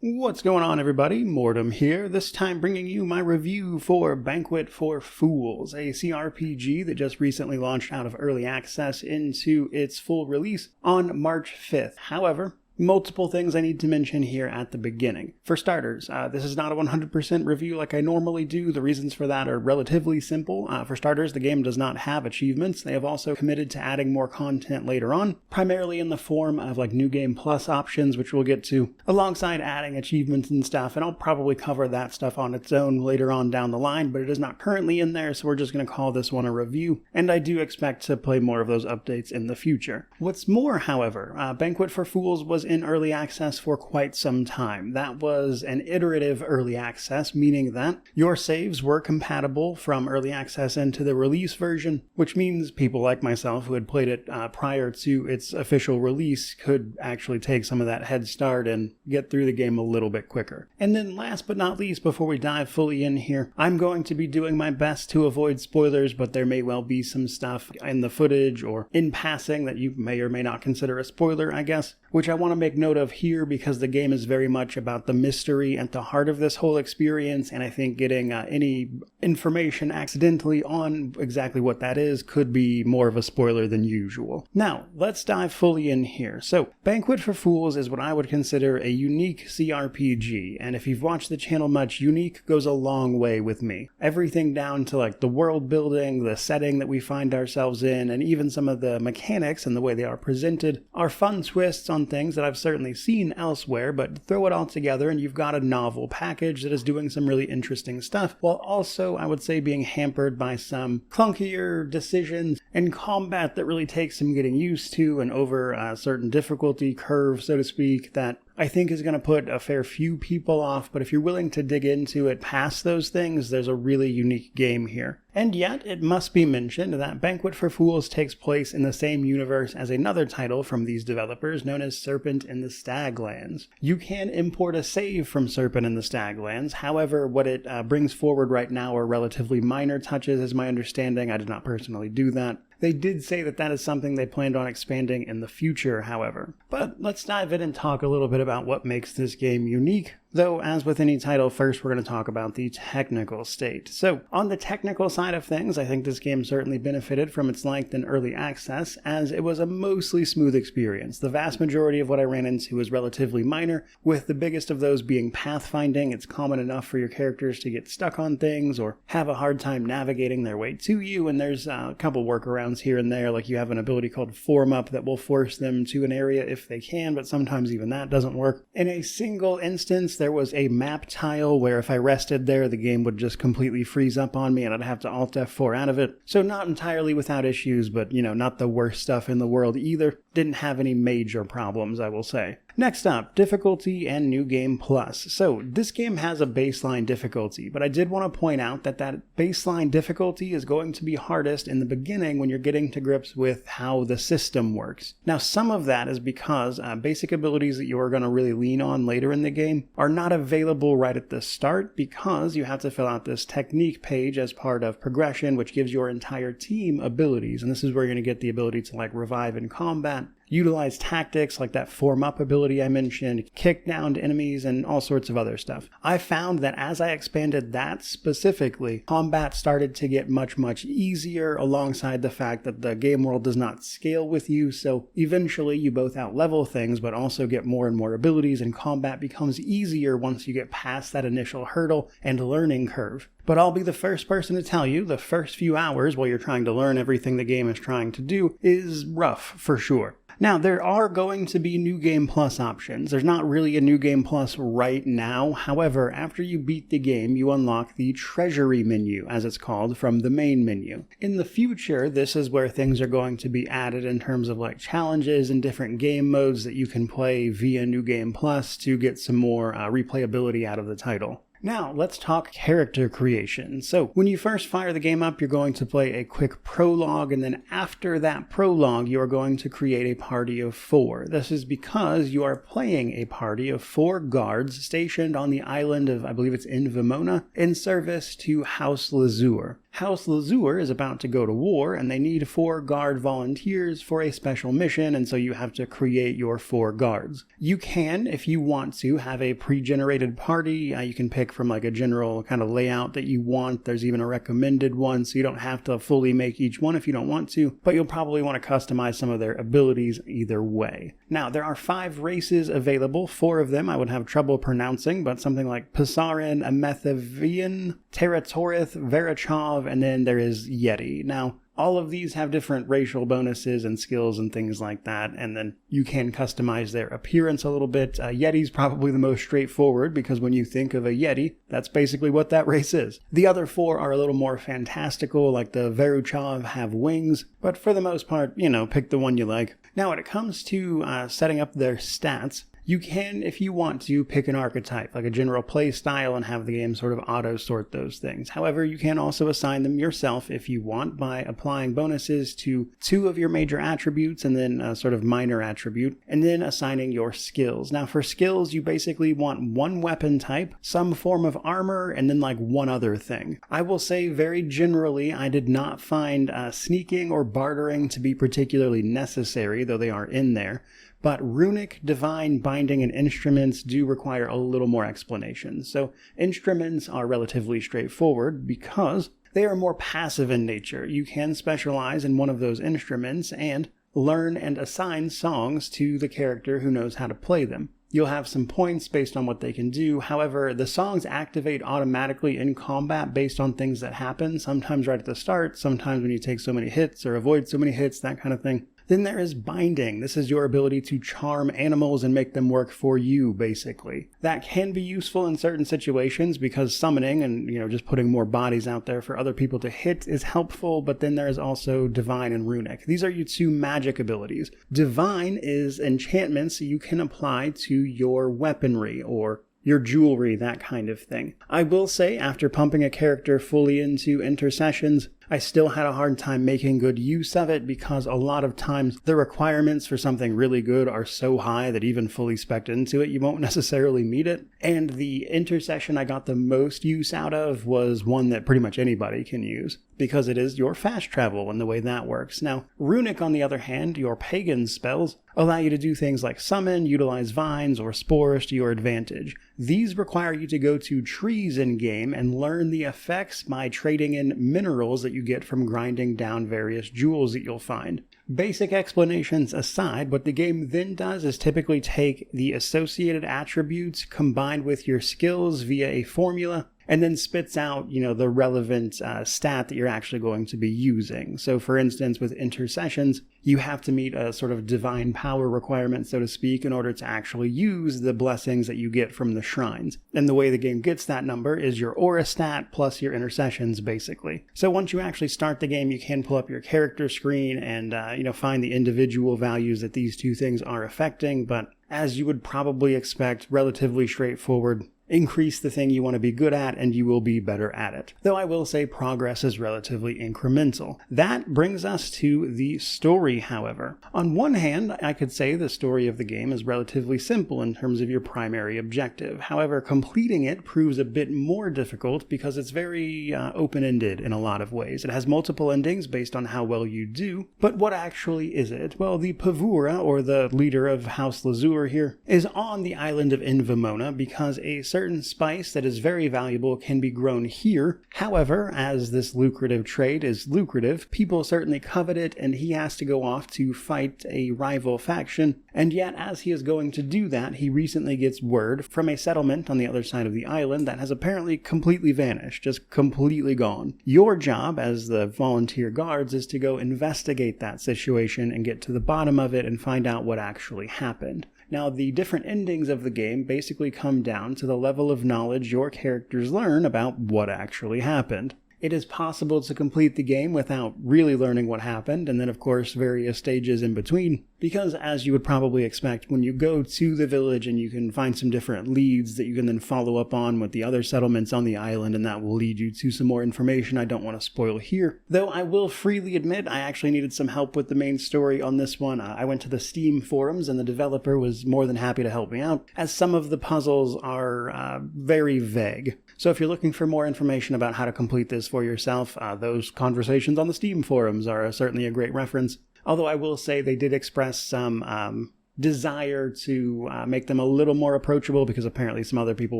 What's going on, everybody? Mortem here, this time bringing you my review for Banquet for Fools, a CRPG that just recently launched out of early access into its full release on March 5th. However, multiple things I need to mention here at the beginning. For starters, this is not a 100% review like I normally do. The reasons for that are relatively simple. For starters, the game does not have achievements. They have also committed to adding more content later on, primarily in the form of like New Game Plus options, which we'll get to, alongside adding achievements and stuff, and I'll probably cover that stuff on its own later on down the line, but it is not currently in there, so we're just going to call this one a review, and I do expect to play more of those updates in the future. What's more, however, Banquet for Fools was in early access for quite some time. That was an iterative early access, meaning that your saves were compatible from early access into the release version, which means people like myself who had played it prior to its official release could actually take some of that head start and get through the game a little bit quicker. And then last but not least, before we dive fully in here, I'm going to be doing my best to avoid spoilers, but there may well be some stuff in the footage or in passing that you may or may not consider a spoiler, I guess, which I want to make note of here because the game is very much about the mystery at the heart of this whole experience, and I think getting any information accidentally on exactly what that is could be more of a spoiler than usual. Now, let's dive fully in here. So, Banquet for Fools is what I would consider a unique CRPG, and if you've watched the channel much, unique goes a long way with me. Everything down to like the world building, the setting that we find ourselves in, and even some of the mechanics and the way they are presented are fun twists on things that I've certainly seen elsewhere, but throw it all together and you've got a novel package that is doing some really interesting stuff, while also, I would say, being hampered by some clunkier decisions and combat that really takes some getting used to and over a certain difficulty curve, so to speak, that I think is going to put a fair few people off, but if you're willing to dig into it past those things, there's a really unique game here. And yet, it must be mentioned that Banquet for Fools takes place in the same universe as another title from these developers known as Serpent in the Staglands. You can import a save from Serpent in the Staglands, however, what it brings forward right now are relatively minor touches, is my understanding. I did not personally do that. They did say that that is something they planned on expanding in the future, however. But let's dive in and talk a little bit about what makes this game unique. Though, as with any title, first we're going to talk about the technical state. So, on the technical side of things, I think this game certainly benefited from its length in early access, as it was a mostly smooth experience. The vast majority of what I ran into was relatively minor, with the biggest of those being pathfinding. It's common enough for your characters to get stuck on things or have a hard time navigating their way to you, and there's a couple workarounds here and there, like you have an ability called Form Up that will force them to an area if they can, but sometimes even that doesn't work. In a single instance, there was a map tile where if I rested there, the game would just completely freeze up on me and I'd have to Alt F4 out of it. So not entirely without issues, but not the worst stuff in the world either. Didn't have any major problems, I will say. Next up, difficulty and New Game Plus. So this game has a baseline difficulty, but I did want to point out that that baseline difficulty is going to be hardest in the beginning when you're getting to grips with how the system works. Now, some of that is because basic abilities that you are going to really lean on later in the game are not available right at the start because you have to fill out this technique page as part of progression, which gives your entire team abilities. And this is where you're going to get the ability to like revive in combat, utilize tactics like that Form Up ability I mentioned, kick down to enemies, and all sorts of other stuff. I found that as I expanded that specifically, combat started to get much, much easier alongside the fact that the game world does not scale with you, so eventually you both outlevel things but also get more and more abilities, and combat becomes easier once you get past that initial hurdle and learning curve. But I'll be the first person to tell you the first few hours while you're trying to learn everything the game is trying to do is rough for sure. Now, there are going to be New Game Plus options. There's not really a New Game Plus right now. However, after you beat the game, you unlock the Treasury menu, as it's called, from the main menu. In the future, this is where things are going to be added in terms of like challenges and different game modes that you can play via New Game Plus to get some more replayability out of the title. Now, let's talk character creation. So, when you first fire the game up, you're going to play a quick prologue, and then after that prologue, you are going to create a party of 4. This is because you are playing a party of 4 guards stationed on the island of, I believe it's in Vimona, in service to House Lazur. House Lazur is about to go to war, and they need 4 guard volunteers for a special mission, and so you have to create your 4 guards. You can, if you want to, have a pre-generated party. You can pick from like a general kind of layout that you want. There's even a recommended one, so you don't have to fully make each one if you don't want to, but you'll probably want to customize some of their abilities either way. Now, there are 5 races available. 4 of them I would have trouble pronouncing, but something like Pisarin, Amethavian, Teratorith, Verachov, and then there is Yeti. Now, all of these have different racial bonuses and skills and things like that, and then you can customize their appearance a little bit. Yeti's probably the most straightforward, because when you think of a Yeti, that's basically what that race is. The other 4 are a little more fantastical, like the Veruchov have wings, but for the most part, pick the one you like. Now, when it comes to setting up their stats, you can, if you want to, pick an archetype, like a general play style, and have the game sort of auto-sort those things. However, you can also assign them yourself if you want by applying bonuses to 2 of your major attributes and then a sort of minor attribute, and then assigning your skills. Now, for skills, you basically want 1 weapon type, some form of armor, and then like 1 other thing. I will say very generally, I did not find sneaking or bartering to be particularly necessary, though they are in there. But runic, divine, binding, and instruments do require a little more explanation. So instruments are relatively straightforward because they are more passive in nature. You can specialize in one of those instruments and learn and assign songs to the character who knows how to play them. You'll have some points based on what they can do. However, the songs activate automatically in combat based on things that happen, sometimes right at the start, sometimes when you take so many hits or avoid so many hits, that kind of thing. Then there is binding. This is your ability to charm animals and make them work for you, basically. That can be useful in certain situations because summoning and, just putting more bodies out there for other people to hit is helpful, but then there is also divine and runic. These are your 2 magic abilities. Divine is enchantments you can apply to your weaponry or your jewelry, that kind of thing. I will say, after pumping a character fully into intercessions, I still had a hard time making good use of it because a lot of times the requirements for something really good are so high that even fully spec'd into it, you won't necessarily meet it. And the intercession I got the most use out of was one that pretty much anybody can use, because it is your fast travel and the way that works. Now, runic, on the other hand, your pagan spells, allow you to do things like summon, utilize vines, or spores to your advantage. These require you to go to trees in-game and learn the effects by trading in minerals that you get from grinding down various jewels that you'll find. Basic explanations aside, what the game then does is typically take the associated attributes combined with your skills via a formula, and then spits out, the relevant stat that you're actually going to be using. So for instance, with intercessions, you have to meet a sort of divine power requirement, so to speak, in order to actually use the blessings that you get from the shrines. And the way the game gets that number is your aura stat plus your intercessions, basically. So once you actually start the game, you can pull up your character screen and, find the individual values that these 2 things are affecting, but as you would probably expect, relatively straightforward. Increase the thing you want to be good at and you will be better at it. Though I will say progress is relatively incremental. That brings us to the story, however. On one hand, I could say the story of the game is relatively simple in terms of your primary objective. However, completing it proves a bit more difficult because it's very open-ended in a lot of ways. It has multiple endings based on how well you do, but what actually is it? Well, the Pavura, or the leader of House Lazur here, is on the island of Invamona because a certain spice that is very valuable can be grown here. However, as this lucrative trade is lucrative, people certainly covet it, and he has to go off to fight a rival faction. And yet, as he is going to do that, he recently gets word from a settlement on the other side of the island that has apparently completely vanished, just completely gone. Your job as the volunteer guards is to go investigate that situation and get to the bottom of it and find out what actually happened. Now, the different endings of the game basically come down to the level of knowledge your characters learn about what actually happened. It is possible to complete the game without really learning what happened, and then of course various stages in between. Because as you would probably expect, when you go to the village and you can find some different leads that you can then follow up on with the other settlements on the island, and that will lead you to some more information I don't want to spoil here. Though I will freely admit I actually needed some help with the main story on this one. I went to the Steam forums and the developer was more than happy to help me out, as some of the puzzles are very vague. So if you're looking for more information about how to complete this for yourself, those conversations on the Steam forums are certainly a great reference. Although I will say they did express some desire to make them a little more approachable, because apparently some other people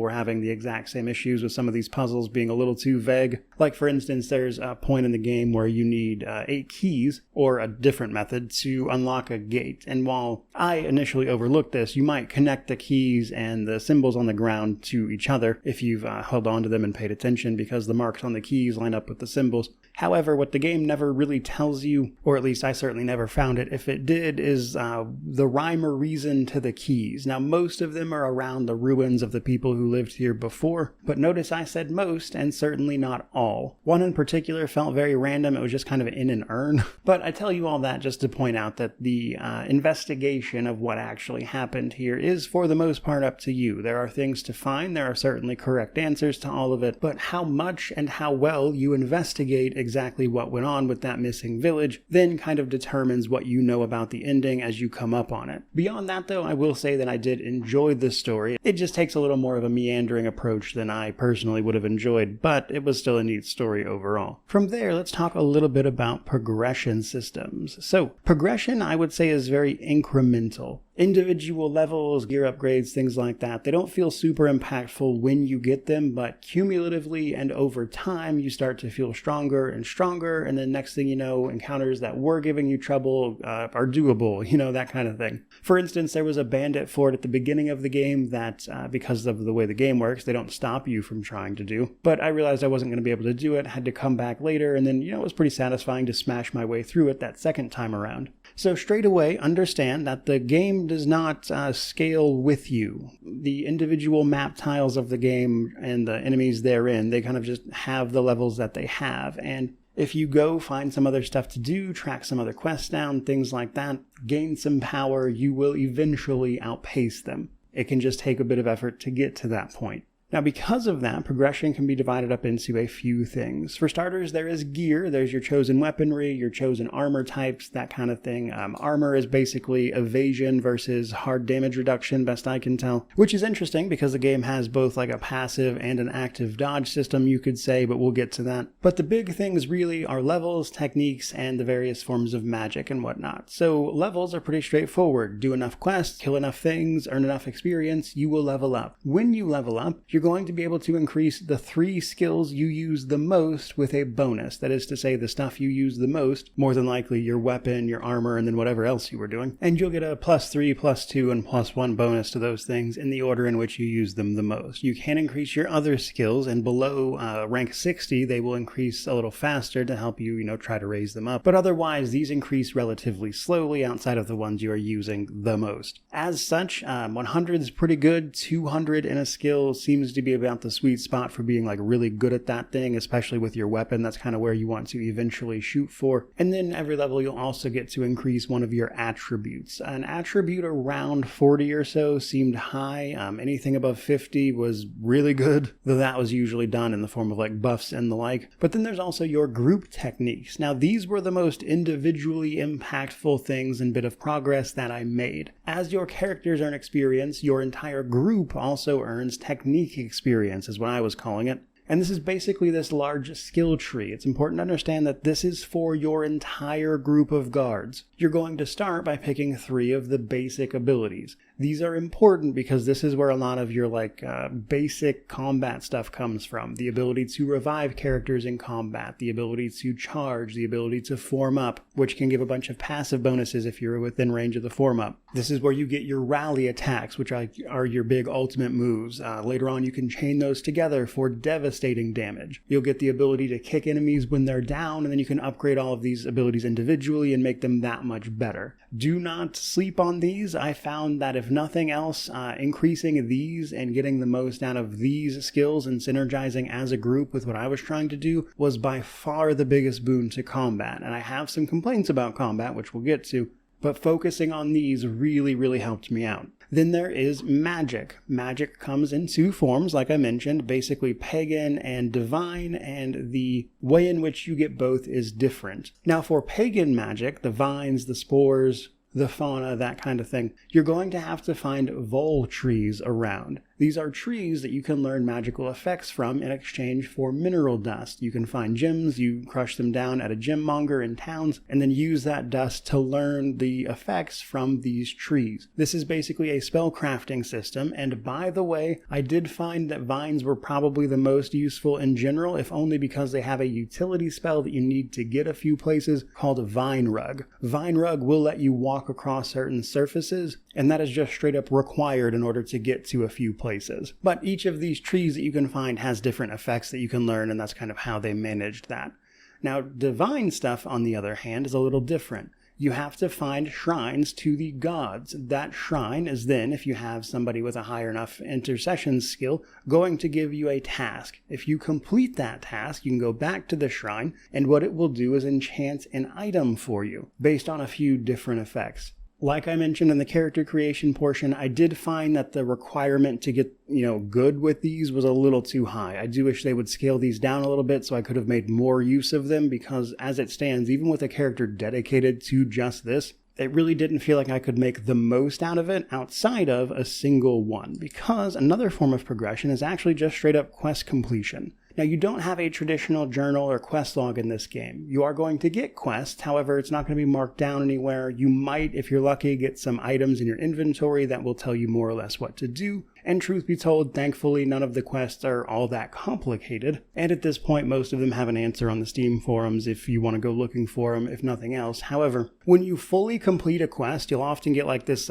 were having the exact same issues with some of these puzzles being a little too vague. Like, for instance, there's a point in the game where you need 8 keys, or a different method, to unlock a gate. And while I initially overlooked this, you might connect the keys and the symbols on the ground to each other if you've held on to them and paid attention, because the marks on the keys line up with the symbols. However, what the game never really tells you, or at least I certainly never found it, if it did, is the rhyme or reason to the keys. Now, most of them are around the ruins of the people who lived here before, but notice I said most, and certainly not all. One in particular felt very random. It was just kind of in an urn. But I tell you all that just to point out that the investigation of what actually happened here is, for the most part, up to you. There are things to find. There are certainly correct answers to all of it, but how much and how well you investigate exactly what went on with that missing village then kind of determines what you know about the ending as you come up on it. Beyond that, though, I will say that I did enjoy this story. It just takes a little more of a meandering approach than I personally would have enjoyed, but it was still a neat story overall. From there, let's talk a little bit about progression systems. So, progression, I would say, is very incremental. Individual levels, gear upgrades, things like that, they don't feel super impactful when you get them, but cumulatively and over time, you start to feel stronger and stronger, and then next thing you know, encounters that were giving you trouble are doable, that kind of thing. For instance, there was a bandit fort at the beginning of the game that, because of the way the game works, they don't stop you from trying to do, but I realized I wasn't going to be able to do it, had to come back later, and then, it was pretty satisfying to smash my way through it that second time around. So straight away, understand that the game does not scale with you. The individual map tiles of the game and the enemies therein, they kind of just have the levels that they have. And if you go find some other stuff to do, track some other quests down, things like that, gain some power, you will eventually outpace them. It can just take a bit of effort to get to that point. Now, because of that, progression can be divided up into a few things. For starters, there is gear. There's your chosen weaponry, your chosen armor types, that kind of thing. Armor is basically evasion versus hard damage reduction, best I can tell, which is interesting because the game has both like a passive and an active dodge system, you could say, but we'll get to that. But the big things really are levels, techniques, and the various forms of magic and whatnot. So levels are pretty straightforward. Do enough quests, kill enough things, earn enough experience, you will level up. When you level up, you're going to be able to increase the 3 skills you use the most with a bonus. That is to say, the stuff you use the most, more than likely your weapon, your armor, and then whatever else you were doing. And you'll get a +3, +2, and +1 bonus to those things in the order in which you use them the most. You can increase your other skills, and below rank 60, they will increase a little faster to help you, try to raise them up. But otherwise, these increase relatively slowly outside of the ones you are using the most. As such, 100 is pretty good. 200 in a skill seems to be about the sweet spot for being like really good at that thing, especially with your weapon. That's kind of where you want to eventually shoot for. And then every level you'll also get to increase one of your attributes. An attribute around 40 or so seemed high. Anything above 50 was really good, though that was usually done in the form of like buffs and the like. But then there's also your group techniques. Now these were the most individually impactful things and bit of progress that I made. As your characters earn experience, your entire group also earns technique experience, is what I was calling it. And this is basically this large skill tree. It's important to understand that this is for your entire group of guards. You're going to start by picking 3 of the basic abilities. These are important because this is where a lot of your basic combat stuff comes from. The ability to revive characters in combat, the ability to charge, the ability to form up, which can give a bunch of passive bonuses if you're within range of the form up. This is where you get your rally attacks, which are your big ultimate moves. Later on, you can chain those together for devastating damage. You'll get the ability to kick enemies when they're down, and then you can upgrade all of these abilities individually and make them that much better. Do not sleep on these. I found that if nothing else, increasing these and getting the most out of these skills and synergizing as a group with what I was trying to do was by far the biggest boon to combat. And I have some complaints about combat, which we'll get to. but focusing on these really helped me out. Then there is magic. Magic comes in two forms, like I mentioned, basically pagan and divine, and the way in which you get both is different. Now for pagan magic, the vines, the spores, the fauna, that kind of thing, you're going to have to find vol trees around. These are trees that you can learn magical effects from in exchange for mineral dust. You can find gems, you crush them down at a gem monger in towns, and then use that dust to learn the effects from these trees. This is basically a spell crafting system, and by the way, I did find that vines were probably the most useful in general, if only because they have a utility spell that you need to get a few places called Vine Rug. Vine Rug will let you walk across certain surfaces, and that is just straight up required in order to get to a few places. But each of these trees that you can find has different effects that you can learn, and that's kind of how they managed that. Now, divine stuff, on the other hand, is a little different. You have to find shrines to the gods. That shrine is then, if you have somebody with a higher enough intercession skill, going to give you a task. If you complete that task, you can go back to the shrine, and what it will do is enchant an item for you, based on a few different effects. Like I mentioned in the character creation portion, I did find that the requirement to get, good with these was a little too high. I do wish they would scale these down a little bit so I could have made more use of them, because as it stands, even with a character dedicated to just this, it really didn't feel like I could make the most out of it outside of a single one, because another form of progression is actually just straight up quest completion. Now, you don't have a traditional journal or quest log in this game. You are going to get quests, however, it's not going to be marked down anywhere. You might, if you're lucky, get some items in your inventory that will tell you more or less what to do. And truth be told, thankfully, none of the quests are all that complicated. And at this point, most of them have an answer on the Steam forums if you want to go looking for them, if nothing else. However, when you fully complete a quest, you'll often get like this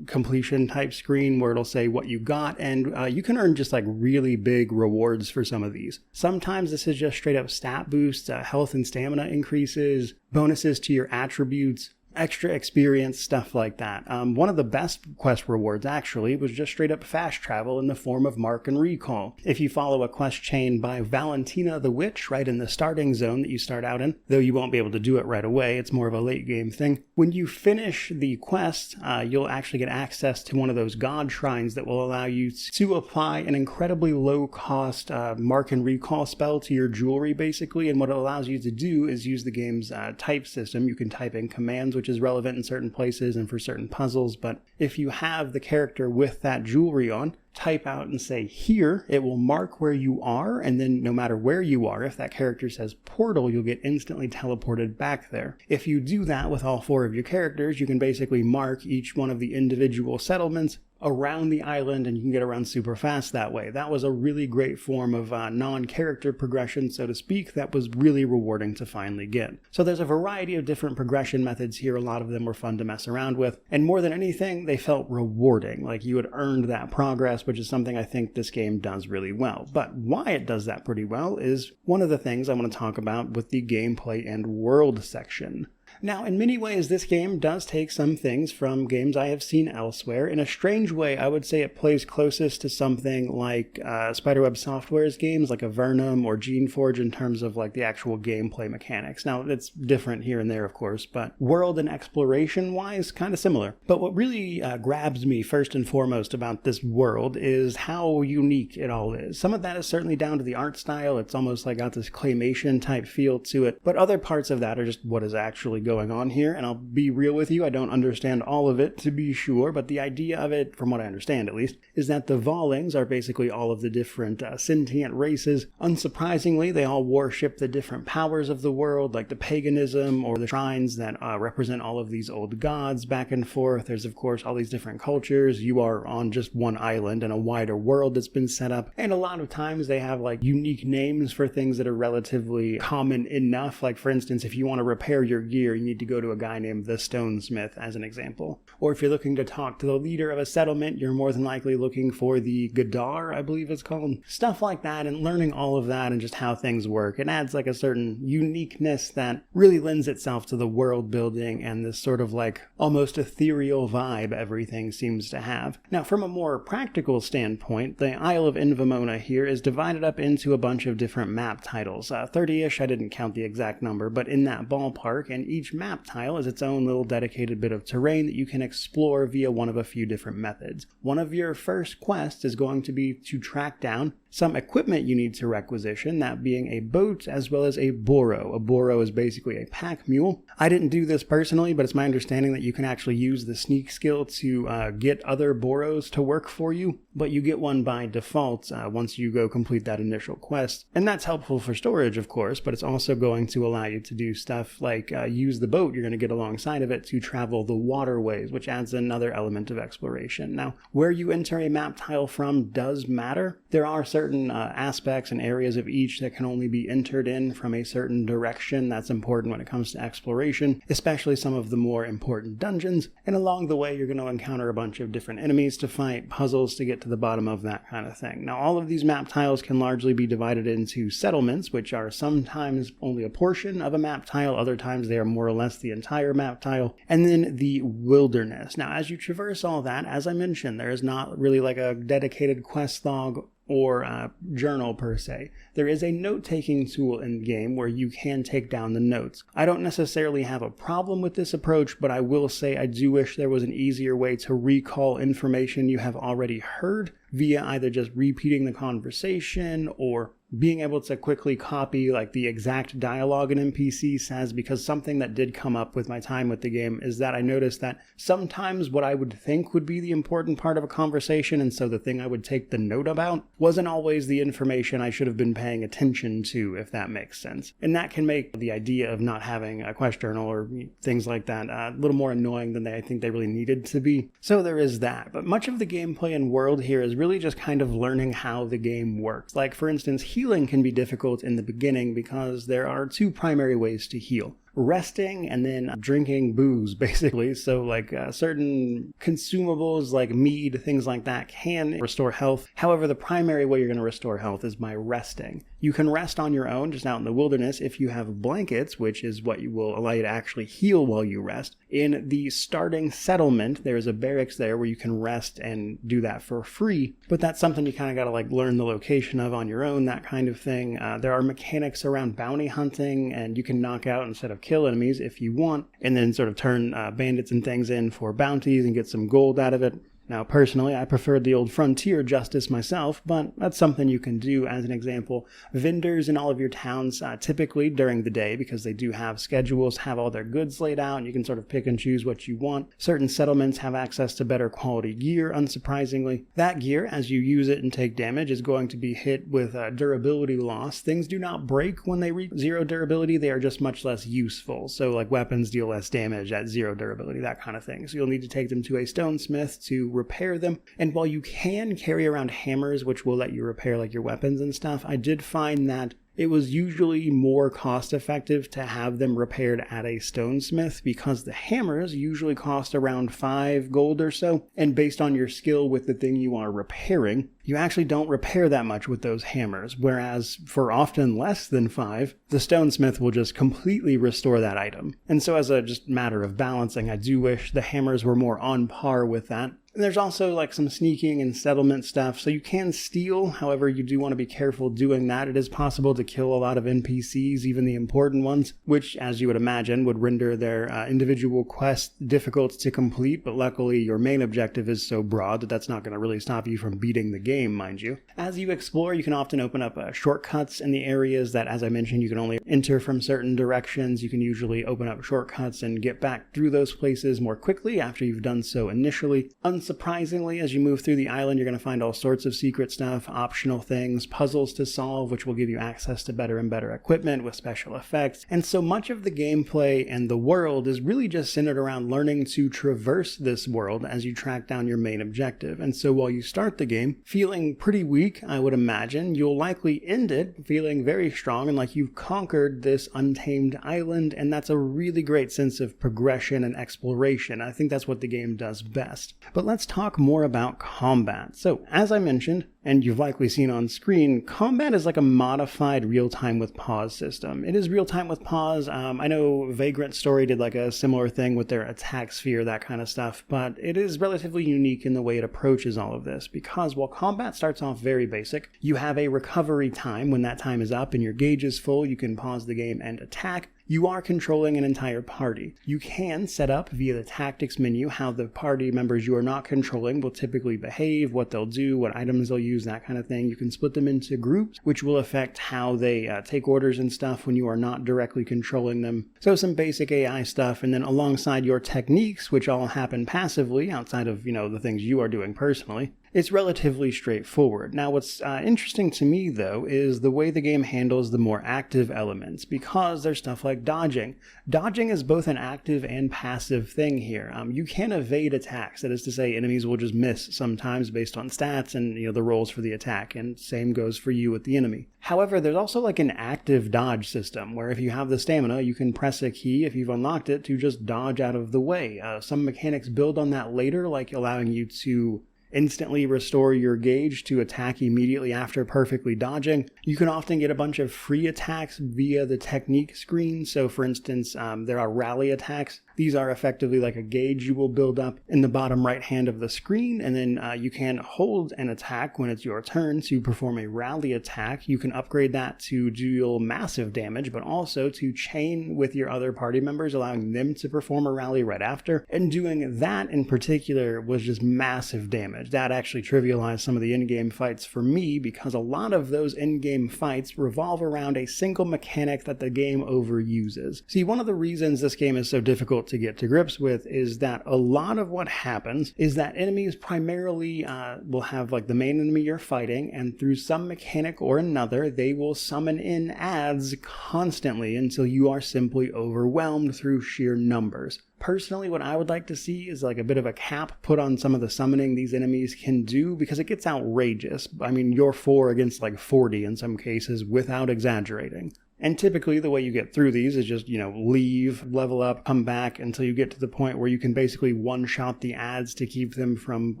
completion type screen where it'll say what you got, and you can earn just like really big rewards for some of these. Sometimes this is just straight up stat boosts, health and stamina increases, bonuses to your attributes, extra experience, stuff like that. One of the best quest rewards, actually, was just straight up fast travel in the form of Mark and Recall. If you follow a quest chain by Valentina the Witch right in the starting zone that you start out in, though you won't be able to do it right away, it's more of a late game thing. When you finish the quest, you'll actually get access to one of those god shrines that will allow you to apply an incredibly low cost Mark and Recall spell to your jewelry, basically, and what it allows you to do is use the game's type system. You can type in commands, which is relevant in certain places and for certain puzzles, but if you have the character with that jewelry on, type out and say here, it will mark where you are, and then no matter where you are, if that character says portal, you'll get instantly teleported back there. If you do that with all 4 of your characters, you can basically mark each one of the individual settlements around the island, and you can get around super fast that way. That was a really great form of non-character progression, so to speak, that was really rewarding to finally get. So there's a variety of different progression methods here. A lot of them were fun to mess around with, and more than anything, they felt rewarding, like you had earned that progress, which is something I think this game does really well. But why it does that pretty well is one of the things I want to talk about with the gameplay and world section. Now, in many ways, this game does take some things from games I have seen elsewhere. In a strange way, I would say it plays closest to something like Spiderweb Software's games, like a Vernum or Geneforge, in terms of like the actual gameplay mechanics. Now, it's different here and there, of course, but world and exploration-wise, kind of similar. But what really grabs me first and foremost about this world is how unique it all is. Some of that is certainly down to the art style. It's almost like got this claymation type feel to it, but other parts of that are just what is actually going on here, and I'll be real with you, I don't understand all of it, to be sure, but the idea of it, from what I understand at least, is that the Vollings are basically all of the different sentient races. Unsurprisingly, they all worship the different powers of the world, like the paganism or the shrines that represent all of these old gods back and forth. There's, of course, all these different cultures. You are on just one island in a wider world that's been set up, and a lot of times they have like unique names for things that are relatively common enough. Like, for instance, if you want to repair your gear, you need to go to a guy named the Stonesmith, as an example. Or if you're looking to talk to the leader of a settlement, you're more than likely looking for the Gadar, I believe it's called. Stuff like that, and learning all of that and just how things work. It adds like a certain uniqueness that really lends itself to the world building and this sort of like almost ethereal vibe everything seems to have. Now, from a more practical standpoint, the Isle of Invamona here is divided up into a bunch of different map titles. 30-ish, I didn't count the exact number, but in that ballpark, and each each map tile is its own little dedicated bit of terrain that you can explore via one of a few different methods. One of your first quests is going to be to track down some equipment you need to requisition, that being a boat as well as a burro. A burro is basically a pack mule. I didn't do this personally, but it's my understanding that you can actually use the sneak skill to get other burros to work for you, but you get one by default once you go complete that initial quest. And that's helpful for storage, of course, but it's also going to allow you to do stuff like use the boat you're going to get alongside of it to travel the waterways, which adds another element of exploration. Now, where you enter a map tile from does matter. There are certain aspects and areas of each that can only be entered in from a certain direction. That's important when it comes to exploration, especially some of the more important dungeons. And along the way, you're going to encounter a bunch of different enemies to fight, puzzles to get to the bottom of, that kind of thing. Now, all of these map tiles can largely be divided into settlements, which are sometimes only a portion of a map tile. Other times they are more or less the entire map tile. And then the wilderness. Now, as you traverse all that, as I mentioned, there is not really like a dedicated quest log or journal per se. There is a note-taking tool in the game where you can take down the notes. I don't necessarily have a problem with this approach, but I will say I do wish there was an easier way to recall information you have already heard via either just repeating the conversation or being able to quickly copy like the exact dialogue an NPC says, because something that did come up with my time with the game is that I noticed that sometimes what I would think would be the important part of a conversation, and so the thing I would take the note about, wasn't always the information I should have been paying attention to, if that makes sense. And that can make the idea of not having a quest journal or things like that a little more annoying than I think they really needed to be. So there is that. But much of the gameplay and world here is really just kind of learning how the game works. Like, for instance, healing can be difficult in the beginning because there are two primary ways to heal. Resting and then drinking booze, basically. So like certain consumables like mead, things like that can restore health. However, the primary way you're going to restore health is by resting. You can rest on your own just out in the wilderness if you have blankets, which is what will allow you to actually heal while you rest. In the starting settlement, there's a barracks there where you can rest and do that for free, but that's something you kind of got to like learn the location of on your own, that kind of thing. There are mechanics around bounty hunting, and you can knock out instead of kill enemies if you want, and then sort of turn bandits and things in for bounties and get some gold out of it. Now, personally, I preferred the old frontier justice myself, but that's something you can do. As an example, vendors in all of your towns, typically during the day, because they do have schedules, have all their goods laid out, and you can sort of pick and choose what you want. Certain settlements have access to better quality gear, unsurprisingly. That gear, as you use it and take damage, is going to be hit with durability loss. Things do not break when they reach 0 durability, they are just much less useful. So, like, weapons deal less damage at 0 durability, that kind of thing. So you'll need to take them to a stonesmith to repair them. And while you can carry around hammers, which will let you repair like your weapons and stuff, I did find that it was usually more cost effective to have them repaired at a stonesmith, because the hammers usually cost around 5 gold or so, and based on your skill with the thing you are repairing, you actually don't repair that much with those hammers, whereas for often less than 5, the stonesmith will just completely restore that item. And so as a just matter of balancing, I do wish the hammers were more on par with that. And there's also like some sneaking and settlement stuff, so you can steal, however you do want to be careful doing that. It is possible to kill a lot of NPCs, even the important ones, which, as you would imagine, would render their individual quests difficult to complete, but luckily your main objective is so broad that that's not going to really stop you from beating the game, mind you. As you explore, you can often open up shortcuts in the areas that, as I mentioned, you can only enter from certain directions. You can usually open up shortcuts and get back through those places more quickly after you've done so initially. Unsurprisingly, as you move through the island, you're going to find all sorts of secret stuff, optional things, puzzles to solve, which will give you access to better and better equipment with special effects. And so much of the gameplay and the world is really just centered around learning to traverse this world as you track down your main objective. And so while you start the game feeling pretty weak, I would imagine, you'll likely end it feeling very strong and like you've conquered this untamed island, and that's a really great sense of progression and exploration. I think that's what the game does best. But let's talk more about combat. So, as I mentioned, and you've likely seen on screen, combat is like a modified real-time with pause system. It is real-time with pause. I know Vagrant Story did like a similar thing with their attack sphere, that kind of stuff, but it is relatively unique in the way it approaches all of this, because while combat starts off very basic, you have a recovery time. When that time is up and your gauge is full, you can pause the game and attack. you are controlling an entire party. You can set up via the tactics menu how the party members you are not controlling will typically behave, what they'll do, what items they'll use, that kind of thing. You can split them into groups, which will affect how they take orders and stuff when you are not directly controlling them. So some basic AI stuff, and then alongside your techniques, which all happen passively outside of, the things you are doing personally, it's relatively straightforward. Now, what's interesting to me, though, is the way the game handles the more active elements, because there's stuff like dodging. Dodging is both an active and passive thing here. You can evade attacks. That is to say, enemies will just miss sometimes based on stats and the rolls for the attack, and same goes for you with the enemy. However, there's also like an active dodge system, where if you have the stamina, you can press a key if you've unlocked it to just dodge out of the way. Some mechanics build on that later, like allowing you to instantly restore your gauge to attack immediately after perfectly dodging. You can often get a bunch of free attacks via the technique screen. So for instance, there are rally attacks. These are effectively like a gauge you will build up in the bottom right hand of the screen, and then you can hold an attack when it's your turn to perform a rally attack. You can upgrade that to deal massive damage, but also to chain with your other party members, allowing them to perform a rally right after. And doing that in particular was just massive damage. That actually trivialized some of the in-game fights for me, because a lot of those in-game fights revolve around a single mechanic that the game overuses. See, one of the reasons this game is so difficult to get to grips with is that a lot of what happens is that enemies primarily will have like the main enemy you're fighting, and through some mechanic or another, they will summon in adds constantly until you are simply overwhelmed through sheer numbers. Personally, what I would like to see is like a bit of a cap put on some of the summoning these enemies can do, because it gets outrageous. I mean, you're 4 against like 40 in some cases, without exaggerating. And typically the way you get through these is just, leave, level up, come back until you get to the point where you can basically one-shot the adds to keep them from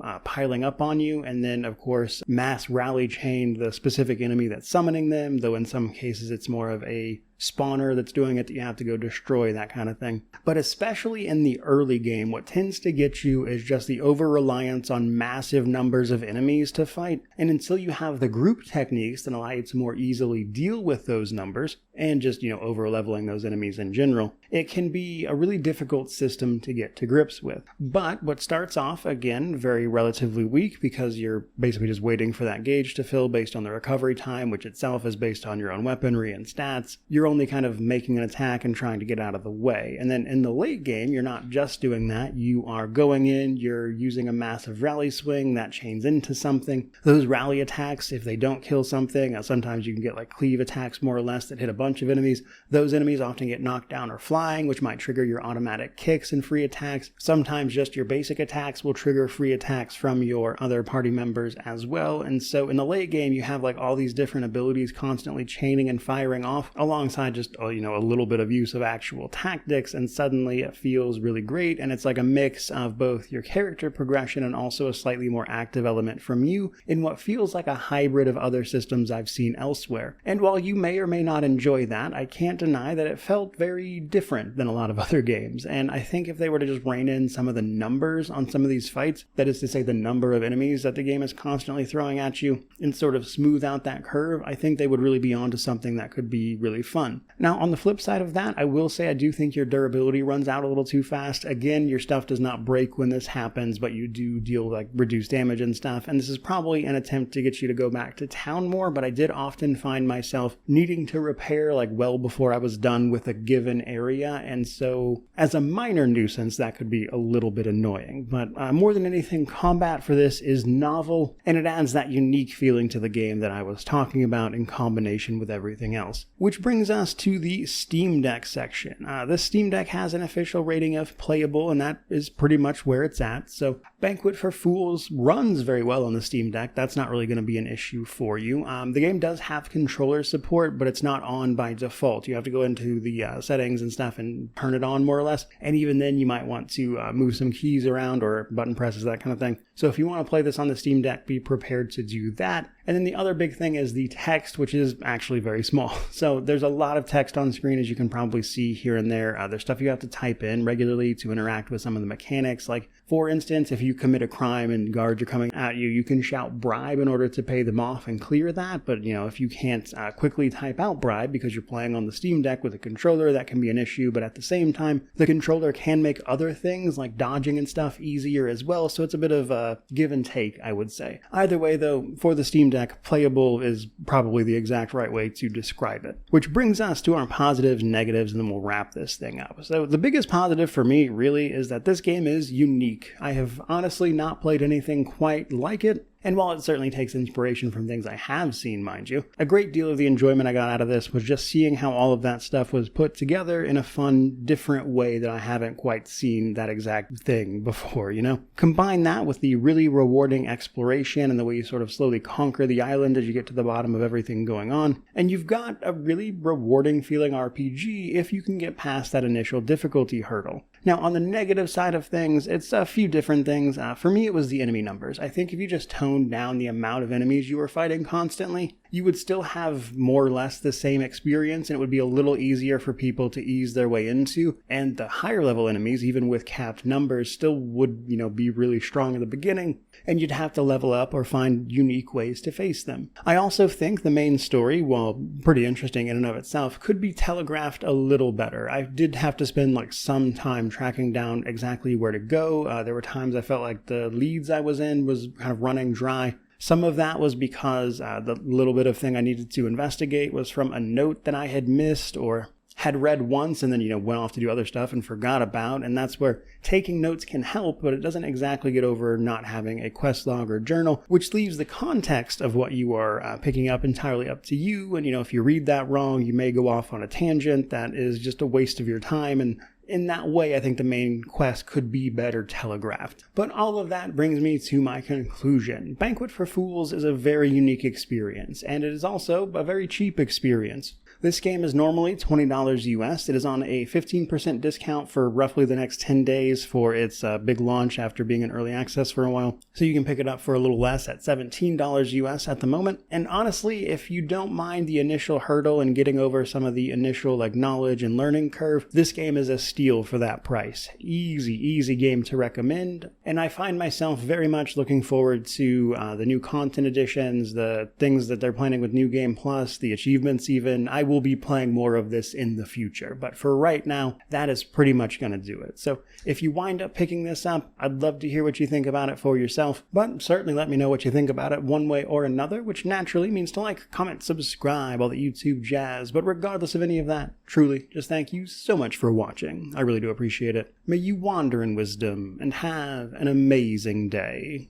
piling up on you. And then, of course, mass rally chain the specific enemy that's summoning them, though in some cases it's more of a spawner that's doing it that you have to go destroy, that kind of thing. But especially in the early game, what tends to get you is just the over-reliance on massive numbers of enemies to fight. And until you have the group techniques that allow you to more easily deal with those numbers, and just, over-leveling those enemies in general, it can be a really difficult system to get to grips with. But what starts off, again, very relatively weak, because you're basically just waiting for that gauge to fill based on the recovery time, which itself is based on your own weaponry and stats. You're only kind of making an attack and trying to get out of the way. And then in the late game, you're not just doing that. You are going in, you're using a massive rally swing that chains into something. Those rally attacks, if they don't kill something, sometimes you can get like cleave attacks more or less that hit a bunch of enemies. Those enemies often get knocked down or flying, which might trigger your automatic kicks and free attacks. Sometimes just your basic attacks will trigger free attacks from your other party members as well. And so in the late game, you have like all these different abilities constantly chaining and firing off, alongside just, a little bit of use of actual tactics, and suddenly it feels really great. And it's like a mix of both your character progression and also a slightly more active element from you in what feels like a hybrid of other systems I've seen elsewhere. And while you may or may not enjoy that, I can't deny that it felt very different than a lot of other games. And I think if they were to just rein in some of the numbers on some of these fights, that is to say the number of enemies that the game is constantly throwing at you, and sort of smooth out that curve, I think they would really be onto something that could be really fun. Now, on the flip side of that, I will say I do think your durability runs out a little too fast. Again, your stuff does not break when this happens, but you do deal like reduced damage and stuff. And this is probably an attempt to get you to go back to town more, but I did often find myself needing to repair like well before I was done with a given area. And so as a minor nuisance, that could be a little bit annoying. But more than anything, combat for this is novel, and it adds that unique feeling to the game that I was talking about in combination with everything else. Which brings us to the Steam Deck section. This Steam Deck has an official rating of playable, and that is pretty much where it's at. So Banquet for Fools runs very well on the Steam Deck. That's not really going to be an issue for you. The game does have controller support, but it's not on by default. You have to go into the settings and stuff and turn it on more or less. And even then you might want to move some keys around or button presses, that kind of thing. So if you want to play this on the Steam Deck, be prepared to do that. And then the other big thing is the text, which is actually very small. So there's a lot of text on screen, as you can probably see here and there. There's stuff you have to type in regularly to interact with some of the mechanics. Like, for instance, if you commit a crime and guards are coming at you, you can shout bribe in order to pay them off and clear that. But, if you can't quickly type out bribe because you're playing on the Steam Deck with a controller, that can be an issue. But at the same time, the controller can make other things like dodging and stuff easier as well. So it's a bit of a give and take, I would say. Either way, though, for the Steam Deck, playable is probably the exact right way to describe it. Which brings us to our positives, negatives, and then we'll wrap this thing up. So the biggest positive for me really is that this game is unique. I have honestly not played anything quite like it. And while it certainly takes inspiration from things I have seen, mind you, a great deal of the enjoyment I got out of this was just seeing how all of that stuff was put together in a fun, different way that I haven't quite seen that exact thing before, Combine that with the really rewarding exploration and the way you sort of slowly conquer the island as you get to the bottom of everything going on, and you've got a really rewarding feeling RPG if you can get past that initial difficulty hurdle. Now, on the negative side of things, it's a few different things. For me, it was the enemy numbers. I think if you just toned down the amount of enemies you were fighting constantly, you would still have more or less the same experience, and it would be a little easier for people to ease their way into. And the higher level enemies, even with capped numbers, still would, be really strong in the beginning, and you'd have to level up or find unique ways to face them. I also think the main story, while pretty interesting in and of itself, could be telegraphed a little better. I did have to spend some time tracking down exactly where to go. There were times I felt like the leads I was in was kind of running dry. Some of that was because the little bit of thing I needed to investigate was from a note that I had missed or had read once and then, went off to do other stuff and forgot about. And that's where taking notes can help, but it doesn't exactly get over not having a quest log or journal, which leaves the context of what you are picking up entirely up to you. And, if you read that wrong, you may go off on a tangent that is just a waste of your time. And in that way, I think the main quest could be better telegraphed. But all of that brings me to my conclusion. Banquet for Fools is a very unique experience, and it is also a very cheap experience. This game is normally $20 US. It is on a 15% discount for roughly the next 10 days for its big launch after being in early access for a while. So you can pick it up for a little less at $17 US at the moment. And honestly, if you don't mind the initial hurdle and getting over some of the initial knowledge and learning curve, this game is a steal for that price. Easy game to recommend. And I find myself very much looking forward to the new content additions, the things that they're planning with New Game Plus, the achievements even. I will be playing more of this in the future, but for right now, that is pretty much going to do it. So if you wind up picking this up, I'd love to hear what you think about it for yourself, but certainly let me know what you think about it one way or another, which naturally means to like, comment, subscribe, all the YouTube jazz. But regardless of any of that, truly, just thank you so much for watching. I really do appreciate it. May you wander in wisdom and have an amazing day.